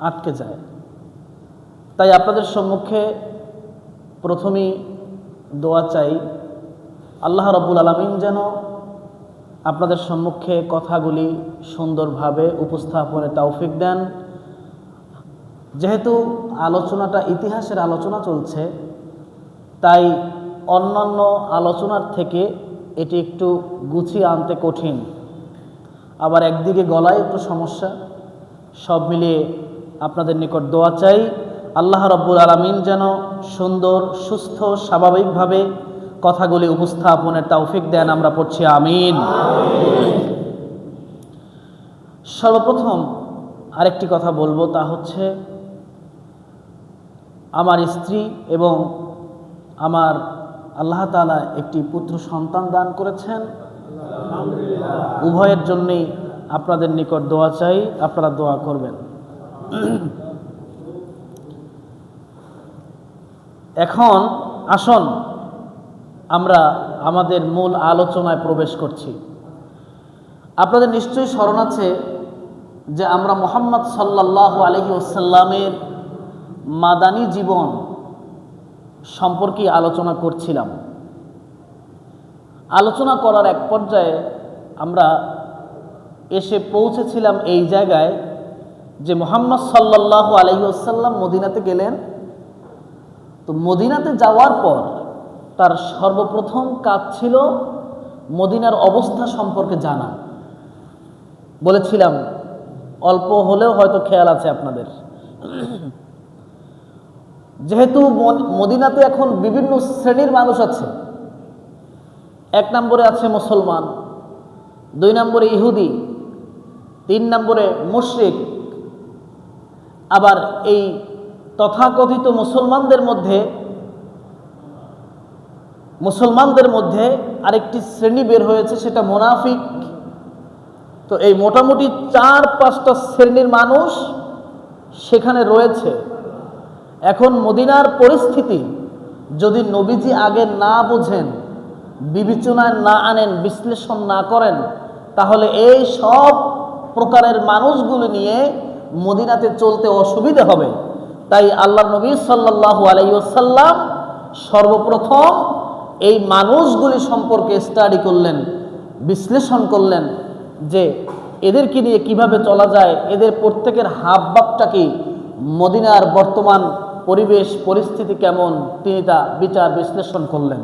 আটকে যায়। তাই আপনাদের সম্মুখে প্রথমেই দোয়া চাই, আল্লাহ রাব্বুল আলামিন যেন আপনাদের সম্মুখে কথাগুলি সুন্দরভাবে উপস্থাপনের তৌফিক দেন। যেহেতু আলোচনাটা ইতিহাসের আলোচনা চলছে, তাই অন্যান্য আলোচনার থেকে এটি একটু গুছিয়ে আনতে কঠিন, আবার একদিকে গলায় একটু সমস্যা। সব মিলিয়ে আপনাদের নিকট দোয়া চাই, আল্লাহ রাব্বুল আলামিন যেন সুন্দর, সুস্থ, স্বাভাবিকভাবে কথাগুলি উপস্থাপনের তৌফিক দেন। আমরা পড়ছি আমিন। সর্বপ্রথম আরেকটি কথা বলবো, তা হচ্ছে আমার স্ত্রী এবং আমার আল্লাহ তাআলা একটি পুত্র সন্তান দান করেছেন। উভয়ের জন্যই আপনাদের নিকট দোয়া চাই, আপনারা দোয়া করবেন। এখন আসুন আমরা আমাদের মূল আলোচনায় প্রবেশ করছি। আপনাদের নিশ্চয়ই স্মরণ আছে যে আমরা মুহাম্মদ সাল্লাল্লাহু আলাইহি ওয়াসাল্লামের মাদানী জীবন সম্পর্কে আলোচনা করছিলাম। আলোচনা করার এক পর্যায়ে আমরা এসে পৌঁছেছিলাম এই জায়গায় যে মুহাম্মদ সাল্লাল্লাহু আলাইহি ওয়াসাল্লাম মদিনাতে গেলেন। তো মদিনাতে যাওয়ার পর তার সর্বপ্রথম কাজ ছিল মদিনার অবস্থা সম্পর্কে জানা। বলেছিলাম, অল্প হলেও হয়তো খেয়াল আছে আপনাদের, যেহেতু মদিনাতে এখন বিভিন্ন শ্রেণীর মানুষ আছে। এক নম্বরে আছে মুসলমান, 2 নম্বরে ইহুদি, 3 নম্বরে মুশরিক। আবার এই তথাকথিত মুসলমানদের মধ্যে আরেকটি শ্রেণী বের হয়েছে, সেটা মুনাফিক। তো এই মোটামুটি 4-5টা শ্রেণীর মানুষ সেখানে রয়েছে। এখন মদিনার পরিস্থিতি যদি নবীজি আগে না বোঝেন, বিবেচনায় না আনেন, বিশ্লেষণ না করেন, তাহলে এই সব প্রকারের মানুষগুলো নিয়ে মদিনাতে চলতে অসুবিধা হবে। তাই আল্লাহর নবী সাল্লাল্লাহু আলাইহি ওয়াসাল্লাম সর্বপ্রথম এই মানুষগুলি সম্পর্কে স্টাডি করলেন, বিশ্লেষণ করলেন যে এদেরকে নিয়ে কিভাবে চলা যায়, এদের প্রত্যেকের হাবভাবটা কি, মদিনার বর্তমান পরিবেশ পরিস্থিতি কেমন, তিনি তা বিচার বিশ্লেষণ করলেন।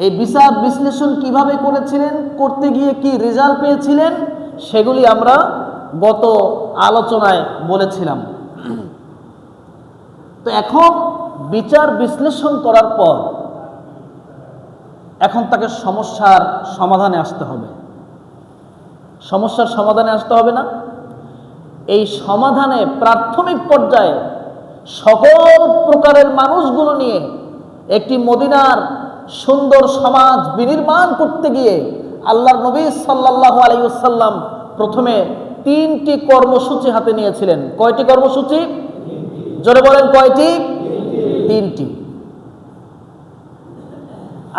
এই বিচার বিশ্লেষণ কিভাবে করেছিলেন, করতে গিয়ে কি রেজাল্ট পেয়েছিলেন, সেগুলি আমরা গত আলোচনায় বলেছিলাম। তো এখন বিচার বিশ্লেষণ করার পর এখন তাকে সমস্যার সমাধানে আসতে হবে। সমস্যার সমাধানে আসতে হবে না? এই সমাধানে প্রাথমিক পর্যায়ে সকল প্রকারের মানুষগুলো নিয়ে একটি মদিনার সুন্দর সমাজ বিনির্মাণ করতে গিয়ে আল্লাহর নবী সাল্লাল্লাহু আলাইহি ওয়াসাল্লাম প্রথমে 3টি কর্মসূচি হাতে নিয়েছিলেন। কয়টি কর্মসূচি? জোরে বলেন, কয়টি? 3টি।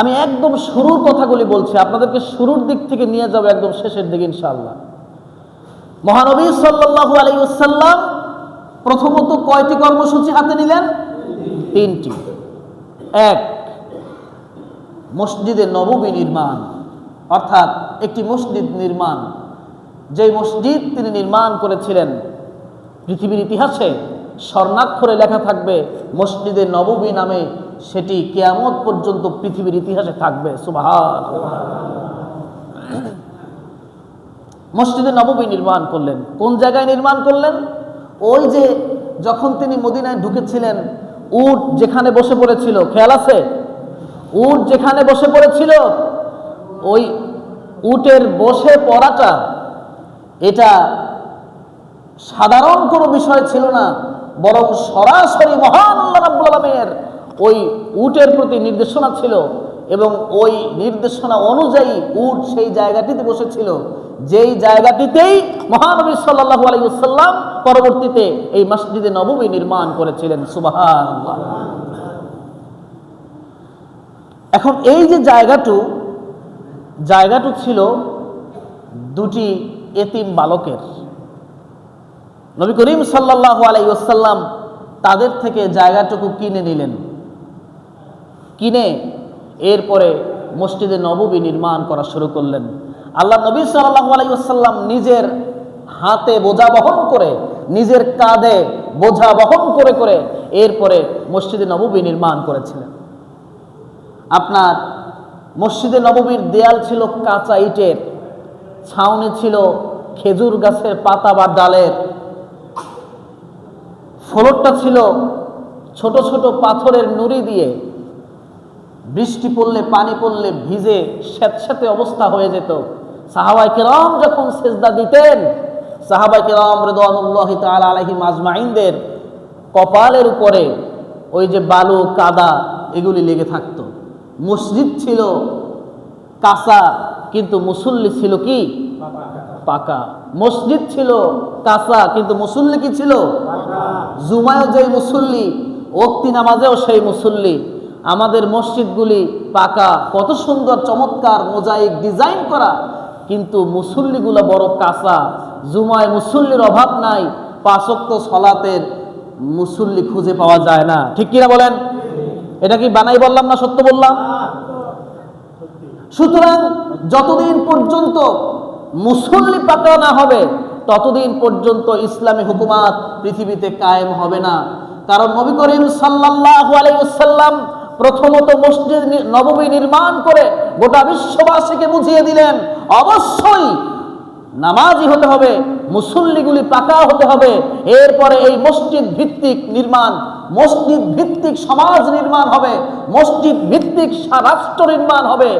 আমি একদম শুরুর কথাগুলি বলছি, আপনাদেরকে শুরুর দিক থেকে নিয়ে যাব একদম শেষের দিকে ইনশাআল্লাহ। মহানবী সাল্লাল্লাহু আলাইহি ওয়াসাল্লাম প্রথমত কয়টি কর্মসূচি হাতে নিলেন? 3টি। 1, মসজিদে নববী নির্মাণ, অর্থাৎ একটি মসজিদ নির্মাণ। যে মসজিদ তিনি নির্মাণ করেছিলেন পৃথিবীর ইতিহাসে স্বর্ণাক্ষরে লেখা থাকবে মসজিদে নববী নামে, সেটি কিয়ামত পর্যন্ত পৃথিবীর ইতিহাসে থাকবে। সুবহানাল্লাহ। মসজিদে নববী নির্মাণ করলেন। কোন জায়গায় নির্মাণ করলেন? ওই যে যখন তিনি মদিনায় ঢুকেছিলেন, উট যেখানে বসে পড়েছিল, খেয়াল আছে? উট যেখানে বসে পড়েছিল, ওই উটের বসে পড়াটা এটা সাধারণ কোনো বিষয় ছিল না, বরং সরাসরি মহান আল্লাহ রাব্বুল আলামিনের ওই উটের প্রতি নির্দেশনা ছিল, এবং ওই নির্দেশনা অনুযায়ী উট সেই জায়গাটিতে বসেছিল, যেই জায়গাটিতেই মহানবী সাল্লাল্লাহু আলাইহি ওয়াসাল্লাম পরবর্তীতে এই মসজিদে নববী নির্মাণ করেছিলেন। সুবহানাল্লাহ। এখন এই যে জায়গাটু ছিল 2টি এতিম বালকের। নবী করিম সাল্লাল্লাহু আলাইহি ওয়াসাল্লাম তাদের থেকে জায়গাটুকু কিনে নিলেন, কিনে এরপরে মসজিদে নববী নির্মাণ করা শুরু করলেন। আল্লাহ নবী সাল্লাল্লাহু আলাইহি ওয়াসাল্লাম নিজের হাতে বোঝা বহন করে, নিজের কাঁধে বোঝা বহন করে করে এরপরে মসজিদে নববী নির্মাণ করেছিলেন। আপনার মসজিদে নববীর দেয়াল ছিল কাঁচা ইটের, ছাউনি ছিল খেজুর গাছের পাতা বা ডালের, ফ্লোরটা ছিল ছোট ছোট পাথরের নুড়ি দিয়ে, বৃষ্টি পড়লে পানি পড়লে ভিজে স্যাঁতস্যাঁতে অবস্থা হয়ে যেত। সাহাবায়ে কেরাম যখন সিজদা দিতেন, সাহাবায়ে কেরাম রিদওয়ানুল্লাহি তাআলা আলাইহিম আজমাইনদের কপালের উপরে ওই যে বালু কাদা এগুলি লেগে থাকতো। মসজিদ ছিল কাঁচা, কিন্তু মুসল্লি ছিল কি পাকা। মসজিদ ছিল কাঁচা, কিন্তু মুসল্লি কি ছিল জুমায়ও যেই মুসল্লি, ওক্তি নামাজেও সেই মুসল্লি। আমাদের মসজিদগুলি পাকা, কত সুন্দর চমৎকার মোজাইক ডিজাইন করা, কিন্তু মুসল্লিগুলো বড় কাঁচা। জুমায় মুসল্লির অভাব নাই, 5 ওয়াক্ত সালাতের মুসল্লি খুঁজে পাওয়া যায় না। ঠিক কিনা বলেন? এটা কি বানাই বললাম না সত্য বললাম? সুতরাং যতদিন পর্যন্ত মুসল্লি পাকা না হবে, ততদিন পর্যন্ত ইসলামী হুকুমাত পৃথিবীতে কায়েম হবে না। কারণ নবী করিম সাল্লাল্লাহু আলাইহি ওয়াসাল্লাম প্রথমত মসজিদ নববী নির্মাণ করে গোটা বিশ্ববাসীকে বুঝিয়ে দিলেন, অবশ্যই নামাজি হতে হবে, মুসল্লিগুলি পাকা হতে হবে। এরপরে এই মসজিদ ভিত্তিক নির্মাণ, মসজিদ ভিত্তিক সমাজ নির্মাণ হবে, মসজিদ ভিত্তিক রাষ্ট্র নির্মাণ হবে।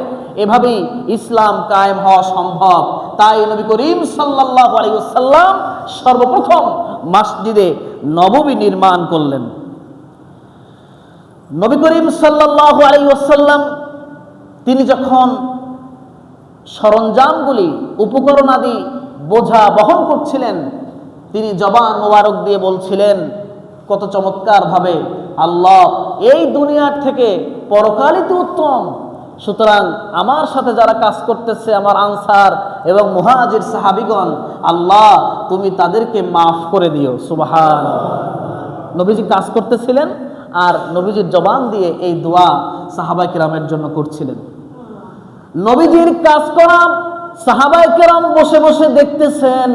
এভাবেই ইসলাম কায়েম হওয়া সম্ভব। তাই নবী করিম সাল্লাল্লাহু আলাইহি ওয়াসাল্লাম সর্বপ্রথম মসজিদে নববী নির্মাণ করলেন। নবী করিম সাল্লাল্লাহু আলাইহি ওয়াসাল্লাম তিনি যখন সরঞ্জামগুলি উপকরণ আদি বোঝা বহন করছিলেন, তিনি জবান মোবারক দিয়ে বলছিলেন কত চমৎকার ভাবে, আল্লাহ এই দুনিয়ার থেকে পরকালিত উত্তম। সুতরাং আমার সাথে যারা কাজ করতেছে, আমার আনসার এবং মুহাজির সাহাবীগণ, আল্লাহ তুমি তাদেরকে মাফ করে দিও। সুবহানাল্লাহ। নবীজি কাজ করতেছিলেন আর নবীজির জবান দিয়ে এই দোয়া সাহাবায়ে কেরামের জন্য করছিলেন। নবীজির কাজ করা সাহাবায়ে কেরাম বসে বসে দেখতেছেন।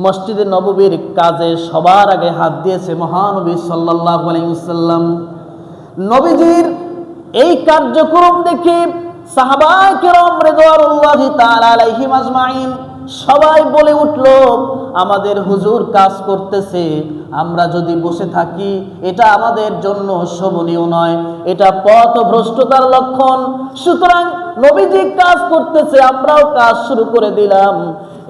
মসজিদে নববীর কাজে সবার আগে হাত দিয়েছে মহানবী সাল্লাল্লাহু আলাইহি ওয়াসাল্লাম। নবীজির এই কার্যক্রম দেখে সাহাবায়ে কেরাম রিদওয়ানুল্লাহি তাআলা আলাইহিম আজমাইন সবাই বলে উঠল, আমাদের হুজুর কাজ করতেছে, আমরা যদি বসে থাকি এটা আমাদের জন্য শোভনীয় নয়, এটা পথভ্রষ্টতার লক্ষণ। সুতরাং নবীজি কাজ করতেছে, আমরাও কাজ শুরু করে দিলাম।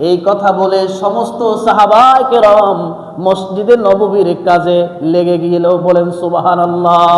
এই কথা বলে সমস্ত সাহাবায়ে কেরাম মসজিদে নববীর কাজে লেগে গেল। বলেন সুবহানাল্লাহ।